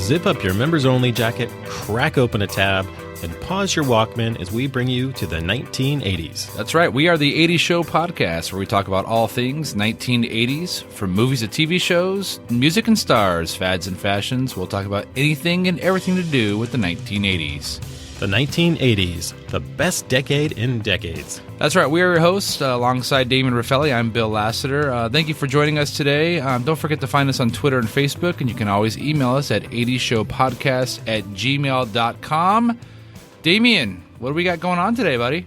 zip up your members-only jacket, crack open a tab, and pause your Walkman as we bring you to the 1980s. That's right. We are the 80s Show podcast, where we talk about all things 1980s, from movies to TV shows, music and stars, fads and fashions. We'll talk about anything and everything to do with the 1980s. The 1980s, the best decade in decades. That's right. We are your hosts, alongside Damon Raffelli. I'm Bill Lassiter. Thank you for joining us today. Don't forget to find us on Twitter and Facebook, and you can always email us at 80showpodcast@gmail.com. Damien, what do we got going on today, buddy?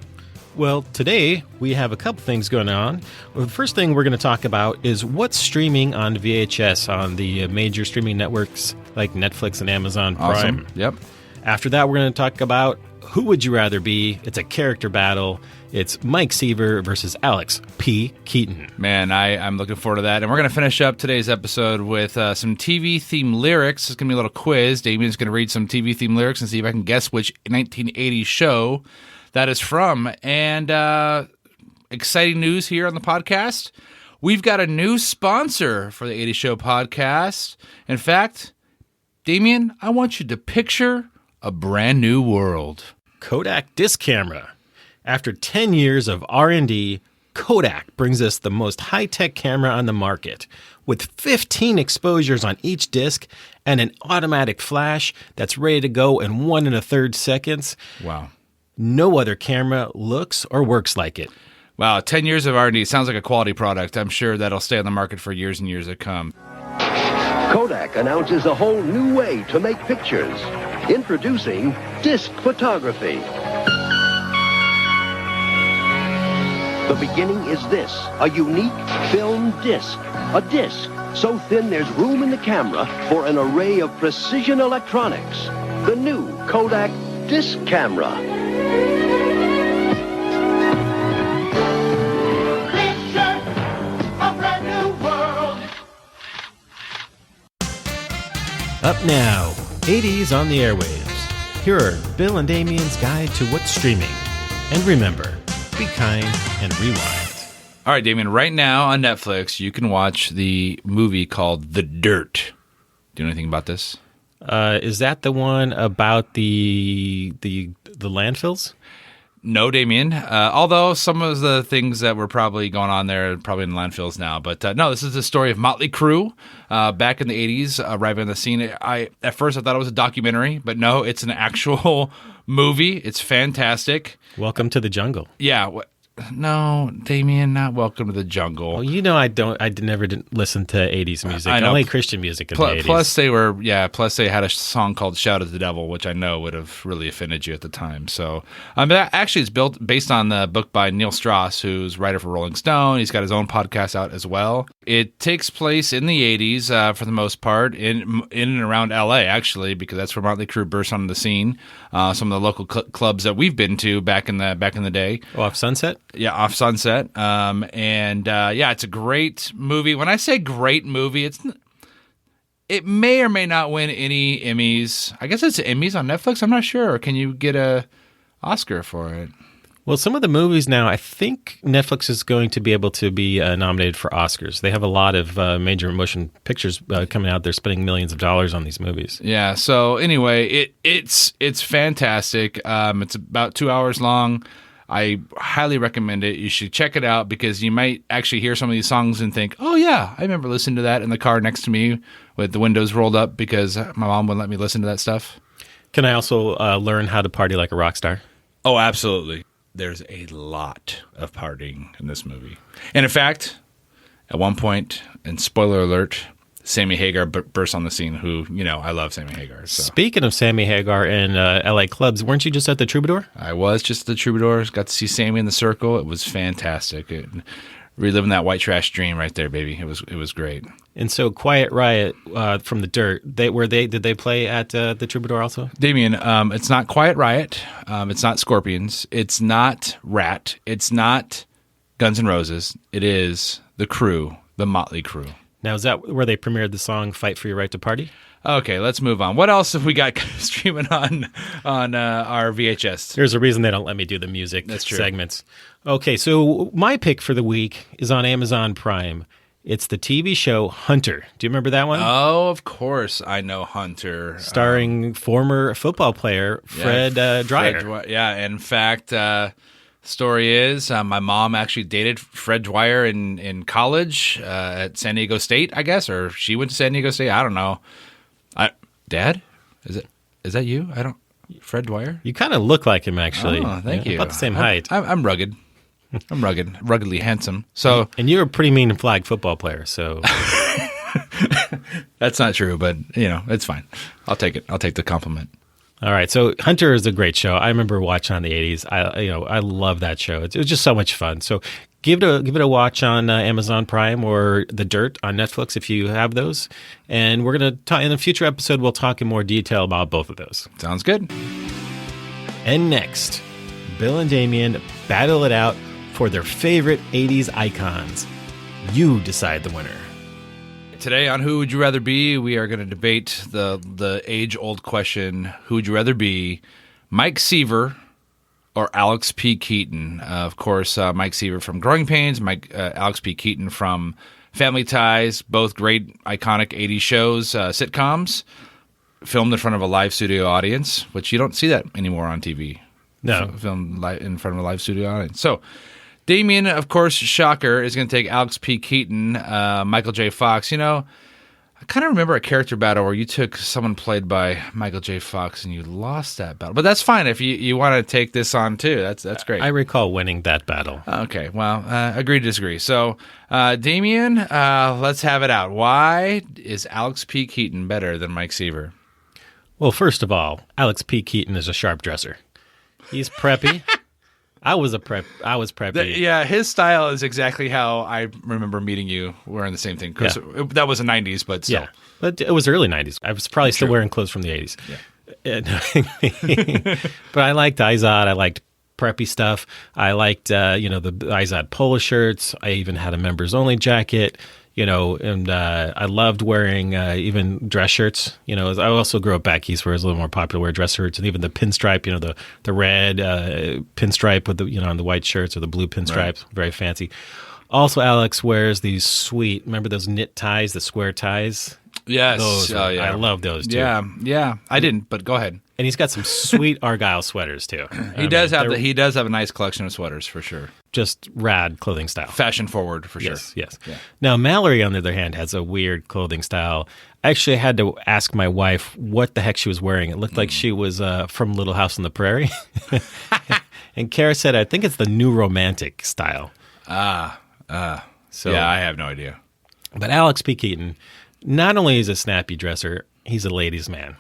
Well, today we have a couple things going on. Well, the first thing we're going to talk about is what's streaming on VHS on the major streaming networks like Netflix and Amazon Prime. Awesome. Yep. After that, we're going to talk about Who Would You Rather Be? It's a character battle. It's Mike Seaver versus Alex P. Keaton. Man, I'm looking forward to that. And we're going to finish up today's episode with some TV-themed lyrics. It's going to be a little quiz. Damien's going to read some TV-themed lyrics and see if I can guess which 1980s show that is from. And exciting news here on the podcast. We've got a new sponsor for the 80s Show podcast. In fact, Damien, I want you to picture a brand new world. Kodak disc camera. After 10 years of R&D, Kodak brings us the most high-tech camera on the market, with 15 exposures on each disc and an automatic flash that's ready to go in 1 1/3 seconds. Wow. No other camera looks or works like it. Wow, 10 years of R&D. Sounds like a quality product. I'm sure that'll stay on the market for years and years to come. Kodak announces a whole new way to make pictures. Introducing disc photography. The beginning is this, a unique film disc. A disc so thin there's room in the camera for an array of precision electronics. The new Kodak disc camera. Picture a brand new world. Up now, 80s on the airwaves. Here are Bill and Damien's guide to what's streaming. And remember, be kind and rewind. All right, Damien, right now on Netflix, you can watch the movie called The Dirt. Do you know anything about this? Is that the one about the landfills? No, Damien. Although some of the things that were probably going on there are probably in landfills now. But no, this is the story of Motley Crue back in the 80s, arriving on the scene. At first, I thought it was a documentary, but no, it's an actual movie. It's fantastic. Welcome to the jungle. Yeah. No, Damien, not Welcome to the Jungle. Well, you know I never did listen to 80s music. I know. Only Christian music in the 80s. Plus they had a song called Shout at the Devil, which I know would have really offended you at the time. So, actually it's based on the book by Neil Strauss, who's writer for Rolling Stone. He's got his own podcast out as well. It takes place in the 80s for the most part, in and around LA, actually, because that's where Motley Crue burst onto the scene. Some of the local clubs that we've been to back in the day. Oh, off Sunset? Yeah, off Sunset. It's a great movie. When I say great movie, it may or may not win any Emmys. I guess it's Emmys on Netflix. I'm not sure. Can you get a Oscar for it? Well, some of the movies now, I think Netflix is going to be able to be nominated for Oscars. They have a lot of major motion pictures coming out. They're spending millions of dollars on these movies. Yeah. So anyway, it's fantastic. It's about 2 hours long. I highly recommend it. You should check it out because you might actually hear some of these songs and think, oh, yeah, I remember listening to that in the car next to me with the windows rolled up because my mom wouldn't let me listen to that stuff. Can I also learn how to party like a rock star? Oh, absolutely. There's a lot of partying in this movie. And in fact, at one point, and spoiler alert, Sammy Hagar bursts on the scene, who, I love Sammy Hagar. So. Speaking of Sammy Hagar and LA clubs, weren't you just at the Troubadour? I was just at the Troubadour. Got to see Sammy in the Circle. It was fantastic. Reliving that white trash dream right there, baby. It was great. And so Quiet Riot from The Dirt, did they play at the Troubadour also? Damien, it's not Quiet Riot. It's not Scorpions. It's not Rat. It's not Guns N' Roses. It is the Crew, the Motley Crue. Now, is that where they premiered the song Fight for Your Right to Party? Okay, let's move on. What else have we got streaming on our VHS? There's a reason they don't let me do the music segments. Okay, so my pick for the week is on Amazon Prime. It's the TV show Hunter. Do you remember that one? Oh, of course, I know Hunter. Starring former football player Fred Dwyer. Yeah, in fact, story is my mom actually dated Fred Dwyer in college at San Diego State, I guess, or she went to San Diego State. I don't know. Dad, is that you? Fred Dwyer. You kind of look like him, actually. Oh, thank you. About the same height. I'm rugged. I'm ruggedly handsome. So, and you're a pretty mean flag football player. So that's not true, but it's fine. I'll take it. I'll take the compliment. all right. So Hunter is a great show. I remember watching on the 80s. I love that show. It was just so much fun. So give it a watch on Amazon Prime or The Dirt on Netflix if you have those. And we're going to talk in a future episode. We'll talk in more detail about both of those. Sounds good. And next, Bill and Damien battle it out for their favorite 80s icons. You decide the winner. Today on Who Would You Rather Be, we are going to debate the age-old question, who would you rather be, Mike Seaver or Alex P. Keaton? Of course, Mike Seaver from Growing Pains, Alex P. Keaton from Family Ties, both great, iconic 80s shows, sitcoms, filmed in front of a live studio audience, which you don't see that anymore on TV. No. Filmed in front of a live studio audience. So, Damien, of course, shocker, is going to take Alex P. Keaton, Michael J. Fox. I kind of remember a character battle where you took someone played by Michael J. Fox and you lost that battle. But that's fine if you want to take this on too. That's great. I recall winning that battle. Okay, well, agree to disagree. So, Damien, let's have it out. Why is Alex P. Keaton better than Mike Seaver? Well, first of all, Alex P. Keaton is a sharp dresser. He's preppy. I was preppy. Yeah, his style is exactly how I remember meeting you wearing the same thing. Because that was the 90s, but still. Yeah, but it was early 90s. I was probably still wearing clothes from the 80s. Yeah. But I liked Izod. I liked preppy stuff. I liked, the Izod polo shirts. I even had a members only jacket. And I loved wearing even dress shirts. I also grew up back east where it was a little more popular to wear dress shirts, and even the pinstripe, the red pinstripe with the, on the white shirts or the blue pinstripes, right. Very fancy. Also, Alex wears these sweet, remember those knit ties, the square ties? Yes. I love those too. Yeah. I didn't, but go ahead. And he's got some sweet Argyle sweaters too. He does have a nice collection of sweaters for sure. Just rad clothing style. Fashion forward for sure. Yes. Yeah. Now Mallory, on the other hand, has a weird clothing style. Actually, I had to ask my wife what the heck she was wearing. It looked like she was from Little House on the Prairie. And Kara said, I think it's the new romantic style. So yeah, I have no idea. But Alex P. Keaton, not only is a snappy dresser, he's a ladies' man.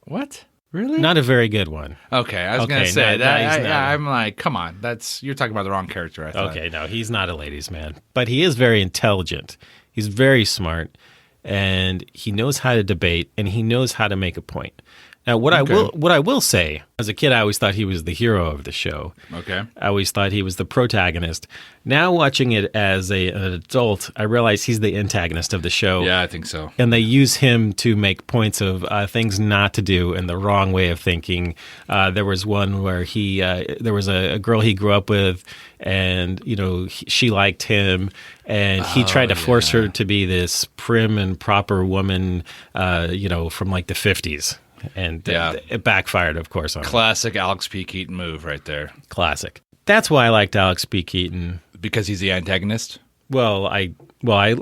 What? Really? Not a very good one. Okay, I was going to say that. I'm like, come on, you're talking about the wrong character. I thought. Okay, no, he's not a ladies' man, but he is very intelligent. He's very smart, and he knows how to debate, and he knows how to make a point. Now, what I will say, as a kid, I always thought he was the hero of the show. Okay. I always thought he was the protagonist. Now, watching it as an adult, I realize he's the antagonist of the show. Yeah, I think so. And they use him to make points of things not to do and the wrong way of thinking. There was one where there was a girl he grew up with, and she liked him, and he tried to force her to be this prim and proper woman, from like the 50s. And it backfired, of course, on him. Classic Alex P. Keaton move right there. Classic. That's why I liked Alex P. Keaton. Because he's the antagonist? Well, I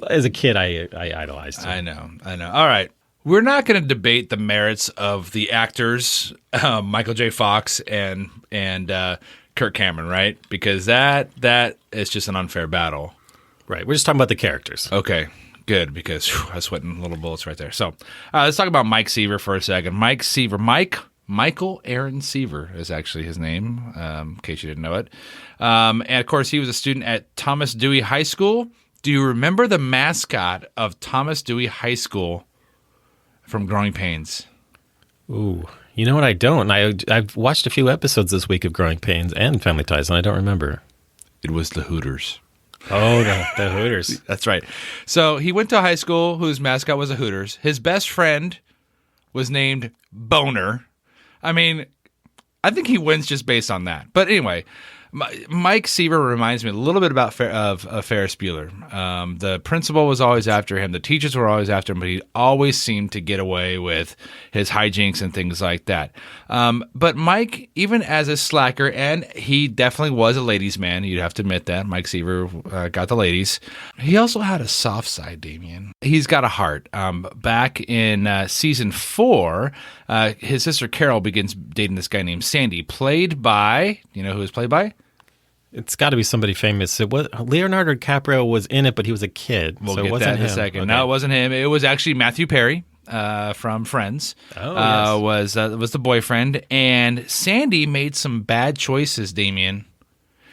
as a kid, I idolized him. I know. All right. We're not going to debate the merits of the actors, Michael J. Fox and Kirk Cameron, right? Because that is just an unfair battle. Right. We're just talking about the characters. Okay. Good, because I was sweating little bullets right there. So let's talk about Mike Seaver for a second. Mike Seaver. Michael Aaron Seaver is actually his name, in case you didn't know it. And, of course, he was a student at Thomas Dewey High School. Do you remember the mascot of Thomas Dewey High School from Growing Pains? Ooh. You know what? I don't. I've watched a few episodes this week of Growing Pains and Family Ties, and I don't remember. It was the Hooters. Oh, the Hooters. That's right. So he went to a high school whose mascot was a Hooters. His best friend was named Boner. I mean, I think he wins just based on that. But anyway, Mike Seaver reminds me a little bit about of Ferris Bueller. The principal was always after him. The teachers were always after him, but he always seemed to get away with his hijinks and things like that. But Mike, even as a slacker, and he definitely was a ladies' man, you'd have to admit that. Mike Seaver got the ladies. He also had a soft side, Damien. He's got a heart. Back in season 4, his sister Carol begins dating this guy named Sandy, played by, you know who was played by? It's got to be somebody famous. Leonardo DiCaprio was in it, but he was a kid. We'll so get it wasn't that in him. a second. Okay. No, it wasn't him. It was actually Matthew Perry from Friends. Oh, yes. Was the boyfriend. And Sandy made some bad choices, Damien.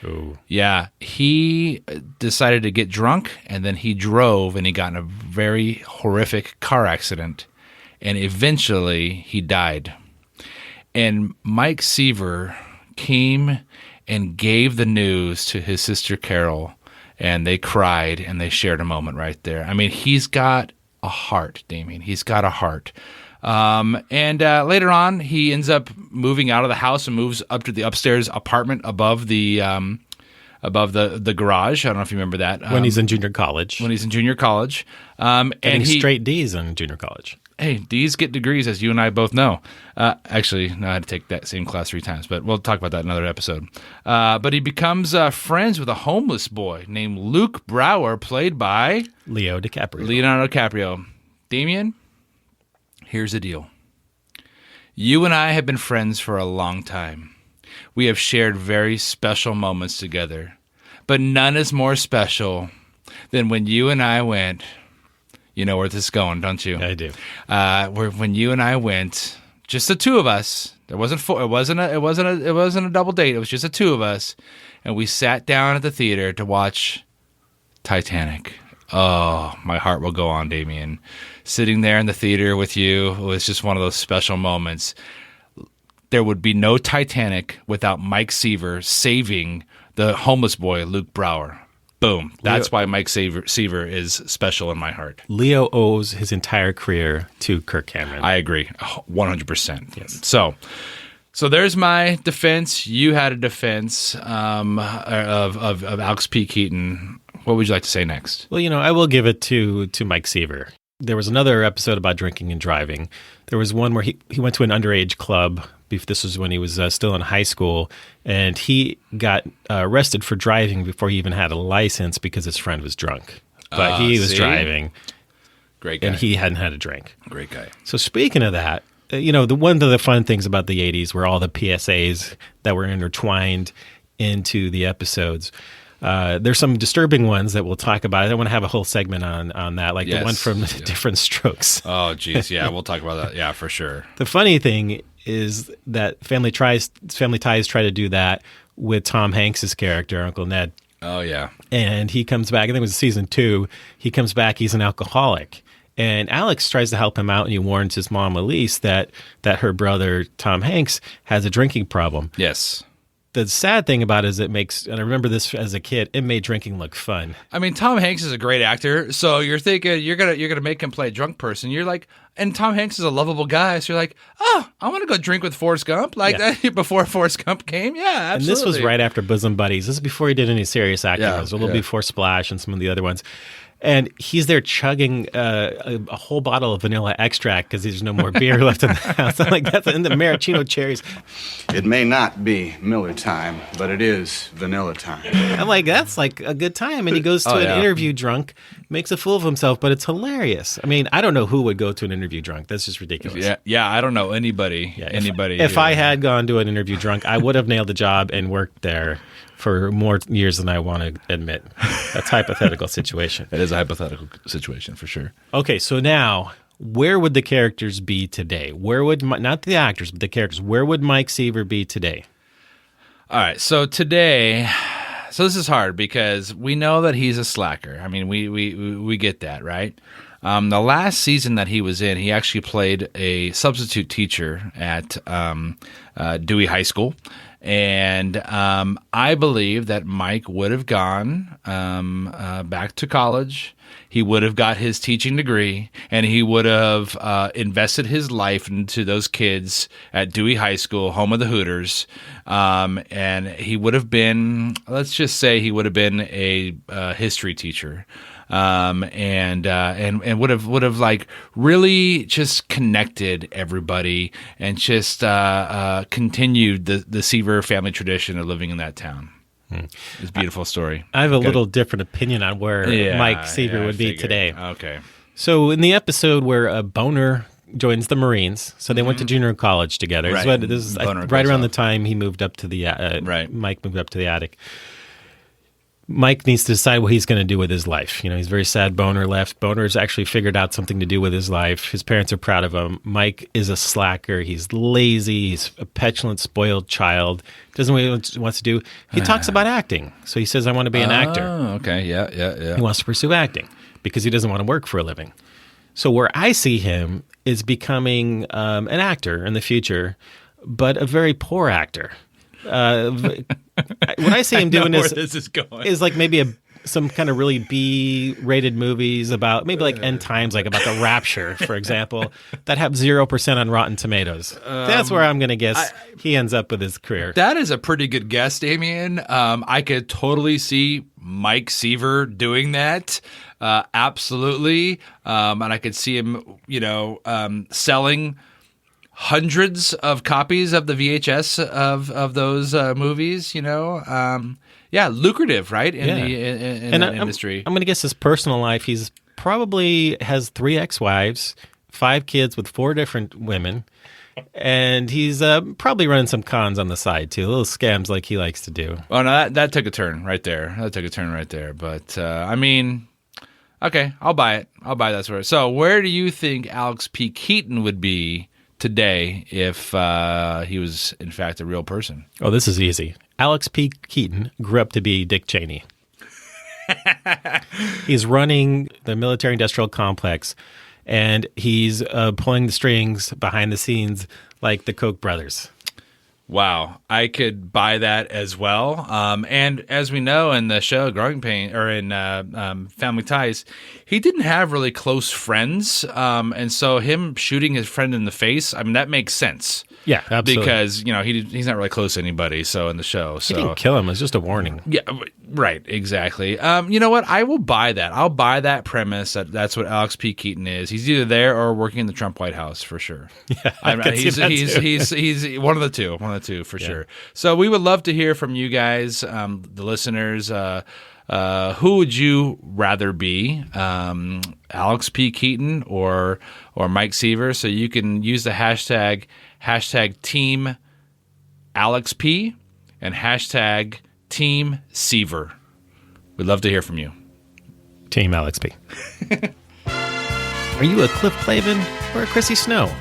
Ooh. Yeah, he decided to get drunk, and then he drove, and he got in a very horrific car accident, and eventually he died. And Mike Seaver came and gave the news to his sister Carol, and they cried, and they shared a moment right there. I mean, he's got a heart, Damien. He's got a heart. And later on, he ends up moving out of the house and moves up to the upstairs apartment above the garage. I don't know if you remember that. When he's in junior college. When he's in junior college. And Getting he straight D's in junior college. Hey, D's get degrees, as you and I both know. Actually, no, I had to take that same class 3 times, but we'll talk about that in another episode. But he becomes friends with a homeless boy named Luke Brower, played by Leonardo DiCaprio. Damien, here's the deal. You and I have been friends for a long time. We have shared very special moments together, but none is more special than when you and I went. You know where this is going, don't you? I do. When you and I went, just the two of us. There wasn't four. It wasn't a double date. It was just the two of us, and we sat down at the theater to watch Titanic. Oh, my heart will go on, Damien. Sitting there in the theater with you was just one of those special moments. There would be no Titanic without Mike Seaver saving the homeless boy, Luke Brower. Boom. That's why Mike Seaver is special in my heart. Leo owes his entire career to Kirk Cameron. I agree. 100%. Yes. So there's my defense. You had a defense of Alex P. Keaton. What would you like to say next? Well, I will give it to Mike Seaver. There was another episode about drinking and driving. There was one where he went to an underage club. This was when he was still in high school, and he got arrested for driving before he even had a license because his friend was drunk. But he was driving. Great guy. And he hadn't had a drink. Great guy. So speaking of that, one of the fun things about the 80s were all the PSAs that were intertwined into the episodes. There's some disturbing ones that we'll talk about. I don't want to have a whole segment on that, like the one from Different Strokes. Oh, geez. Yeah, we'll talk about that. Yeah, for sure. The funny thing is that Family Ties try to do that with Tom Hanks's character, Uncle Ned. Oh, yeah. And he comes back, I think it was season 2, he comes back, he's an alcoholic. And Alex tries to help him out, and he warns his mom, Elise, that her brother, Tom Hanks, has a drinking problem. Yes. The sad thing about it is and I remember this as a kid, it made drinking look fun. I mean, Tom Hanks is a great actor, so you're thinking you're gonna make him play a drunk person. You're like, and Tom Hanks is a lovable guy, so you're like, oh, I want to go drink with Forrest Gump that before Forrest Gump came. Yeah, absolutely. And this was right after Bosom Buddies. This is before he did any serious acting roles, a little before Splash and some of the other ones. And he's there chugging a whole bottle of vanilla extract because there's no more beer left in the house. I'm like, that's in the maraschino cherries. It may not be Miller time, but it is vanilla time. I'm like, that's like a good time. And he goes to an interview drunk, makes a fool of himself, but it's hilarious. I mean, I don't know who would go to an interview drunk. That's just ridiculous. Yeah. I don't know anybody. Yeah, anybody. If I had gone to an interview drunk, I would have nailed the job and worked there for more years than I want to admit. That's a hypothetical situation. It is a hypothetical situation for sure. Okay, so now, where would the characters be today? Where would, not the actors, but the characters, where would Mike Seaver be today? All right, so today, this is hard because we know that he's a slacker. I mean, we get that, right? The last season that he was in, he actually played a substitute teacher at Dewey High School. And I believe that Mike would have gone back to college. He would have got his teaching degree, and he would have invested his life into those kids at Dewey High School, home of the Hooters. And he would have been, let's just say, he would have been a history teacher. And would have like really just connected everybody and just continued the Seaver family tradition of living in that town. It's a beautiful story. I have a little different opinion on where Mike Seaver would be today. Okay. So in the episode where Boner joins the Marines, so they went to junior college together. Right. This is Boner right goes around the off. time he moved up to the Right. Mike moved up to the attic. Mike needs to decide what he's going to do with his life. You know, he's very sad Boner left. Boner's actually figured out something to do with his life. His parents are proud of him. Mike is a slacker. He's lazy. He's a petulant, spoiled child. Doesn't know what he wants to do. He talks about acting. So he says, I want to be an actor. Oh, okay. Yeah. He wants to pursue acting because he doesn't want to work for a living. So where I see him is becoming an actor in the future, but a very poor actor. What I see him doing where this is going. is like maybe some kind of really B-rated movies about maybe like End Times, like about the Rapture, for example, that have 0% on Rotten Tomatoes. That's where I'm going to guess he ends up with his career. That is a pretty good guess, Damien. I could totally see Mike Seaver doing that. Absolutely. And I could see him, selling hundreds of copies of the VHS of those movies, lucrative, right? In that industry. I'm going to guess his personal life, he's probably has 3 ex-wives, 5 kids with 4 different women, and he's probably running some cons on the side too, little scams like he likes to do. Oh, no, that took a turn right there. But, okay, I'll buy it. That sort of. So where do you think Alex P. Keaton would be today if he was, in fact, a real person? Oh, this is easy. Alex P. Keaton grew up to be Dick Cheney. He's running the military-industrial complex, and he's pulling the strings behind the scenes like the Koch brothers. Wow, I could buy that as well. And as we know in the show Growing Pain, or in Family Ties, he didn't have really close friends, and so him shooting his friend in the face, I mean, that makes sense. Yeah, absolutely. Because he's not really close to anybody. So in the show, He didn't kill him. It was just a warning. Yeah, right, exactly. You know what? I will buy that. I'll buy that premise. That's what Alex P. Keaton is. He's either there or working in the Trump White House for sure. Yeah, he's one of the two. For sure. So we would love to hear from you guys, the listeners. Who would you rather be, Alex P. Keaton or Mike Seaver? So you can use the hashtag Team Alex P and hashtag Team Seaver. We'd love to hear from you. Team Alex P. Are you a Cliff Clavin or a Chrissy Snow?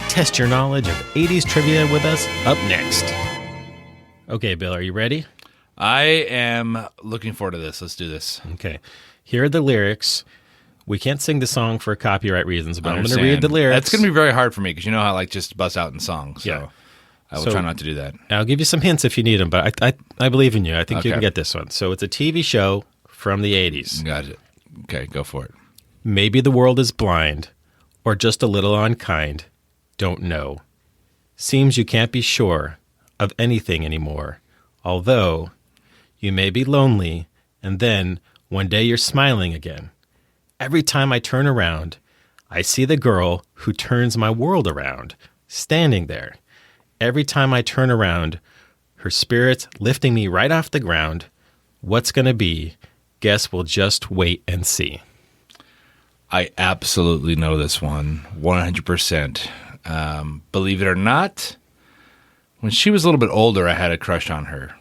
Test your knowledge of 80s trivia with us up next. Okay, Bill, are you ready? I am looking forward to this. Let's do this. Okay. Here are the lyrics. We can't sing the song for copyright reasons, but I'm going to read the lyrics. That's going to be very hard for me because you know how I like just bust out in songs. So Yeah. I will try not to do that. I'll give you some hints if you need them, but I believe in you. I think you Okay. can get this one. So it's a TV show from the 80s. Got it. Okay, go for it. Maybe the world is blind or just a little unkind. Don't know. Seems you can't be sure of anything anymore. Although you may be lonely, and then one day you're smiling again. Every time I turn around, I see the girl who turns my world around, standing there. Every time I turn around, her spirit's lifting me right off the ground. What's going to be? Guess we'll just wait and see. I absolutely know this one, 100%. Believe it or not, when she was a little bit older, I had a crush on her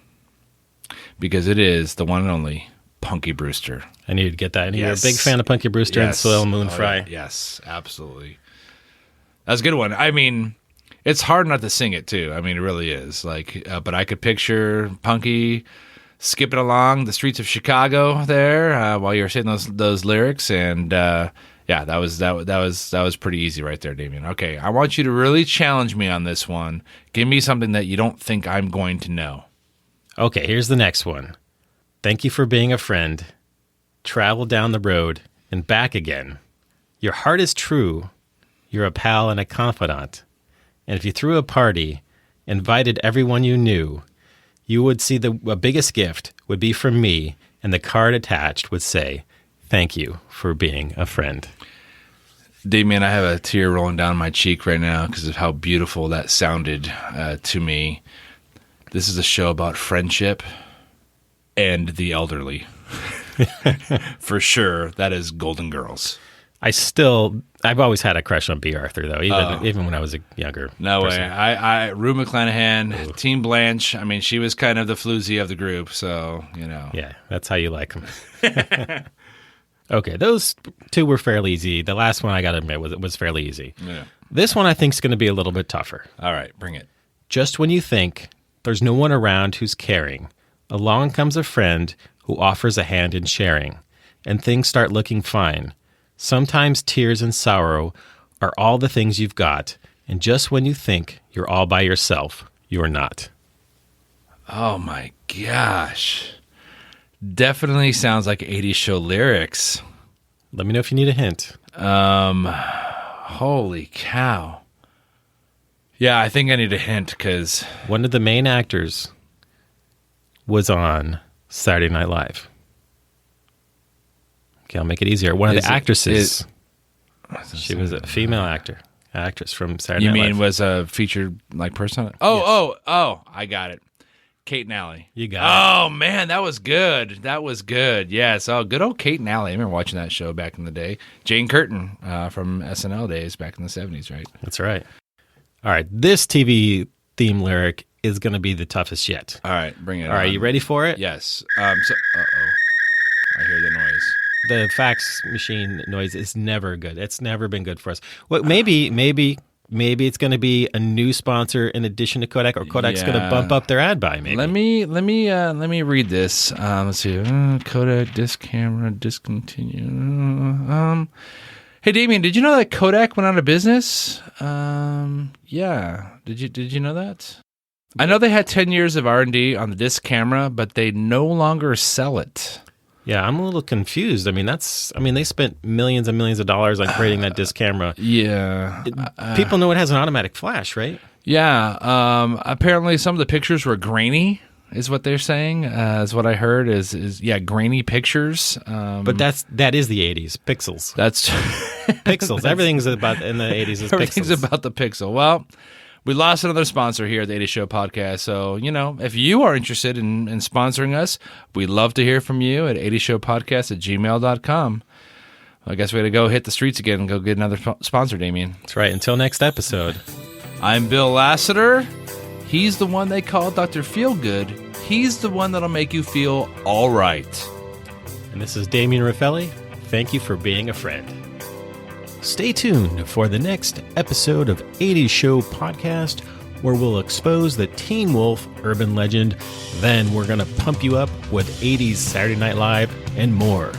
because it is the one and only Punky Brewster. I needed to get that. And Yes. You're a big fan of Punky Brewster and Soil Moon Oh, Fry. yeah. Yes, absolutely. That's a good one. I mean, it's hard not to sing it too. I mean, it really is. But I could picture Punky skipping along the streets of Chicago there while you were saying those lyrics, and Yeah, that was pretty easy right there, Damien. Okay, I want you to really challenge me on this one. Give me something that you don't think I'm going to know. Okay, here's the next one. Thank you for being a friend. Travel down the road and back again. Your heart is true. You're a pal and a confidant. And if you threw a party, invited everyone you knew, you would see the biggest gift would be from me, and the card attached would say, thank you for being a friend. Damien, I have a tear rolling down my cheek right now because of how beautiful that sounded to me. This is a show about friendship and the elderly. For sure, that is Golden Girls. I've always had a crush on B. Arthur, though, even when I was a younger person. Way. Rue McClanahan, Team Blanche. I mean, she was kind of the floozy of the group, so, you know. Yeah, that's how you like them. Okay, those two were fairly easy. The last one, I got to admit, was fairly easy. Yeah. This one, I think, is going to be a little bit tougher. All right, bring it. Just when you think there's no one around who's caring, along comes a friend who offers a hand in sharing, and things start looking fine. Sometimes tears and sorrow are all the things you've got, and just when you think you're all by yourself, you're not. Oh my gosh. Definitely sounds like 80s show lyrics. Let me know if you need a hint. Holy cow. Yeah, I think I need a hint because one of the main actors was on Saturday Night Live. Okay, I'll make it easier. One of the actresses. She was a female actress from Saturday Night Live. You mean was a featured like person? Oh, I got it. Kate and Allie. You got it. Oh, man, that was good. That was good. Yes. Oh, good old Kate and Allie. I remember watching that show back in the day. Jane Curtin from SNL days back in the 70s, right? That's right. All right. This TV theme lyric is going to be the toughest yet. All right. Bring it on. All right. You ready for it? Yes. I hear the noise. The fax machine noise is never good. It's never been good for us. Well, maybe it's going to be a new sponsor in addition to Kodak, or Kodak's going to bump up their ad buy. Maybe. Let me read this. Let's see. Kodak disc camera discontinue. Hey Damien, did you know that Kodak went out of business? Yeah. Did you know that? I know they had 10 years of R&D on the disc camera, but they no longer sell it. Yeah, I'm a little confused. I mean, they spent millions and millions of dollars on creating that disc camera. Yeah. People know it has an automatic flash, right? Yeah. Apparently some of the pictures were grainy, is what they're saying. Is what I heard is grainy pictures. But that is the 80s. Pixels. That's pixels. Everything's about in the 80s is everything's pixels. about the pixel. Well, we lost another sponsor here at the 80 Show Podcast. So, if you are interested in sponsoring us, we'd love to hear from you at 80showpodcast@gmail.com. I guess we got to go hit the streets again and go get another sponsor, Damien. That's right. Until next episode. I'm Bill Lassiter. He's the one they call Dr. Feelgood. He's the one that'll make you feel all right. And this is Damien Raffelli. Thank you for being a friend. Stay tuned for the next episode of 80s Show Podcast, where we'll expose the Teen Wolf urban legend. Then we're going to pump you up with 80s Saturday Night Live and more.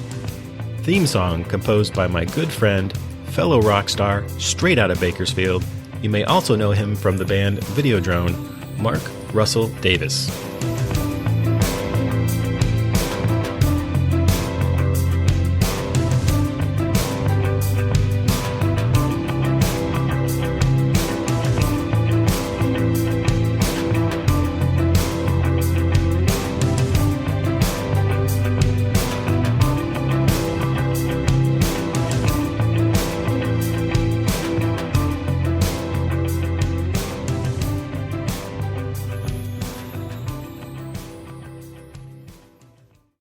Theme song composed by my good friend, fellow rock star, straight out of Bakersfield. You may also know him from the band Videodrone, Mark Russell Davis.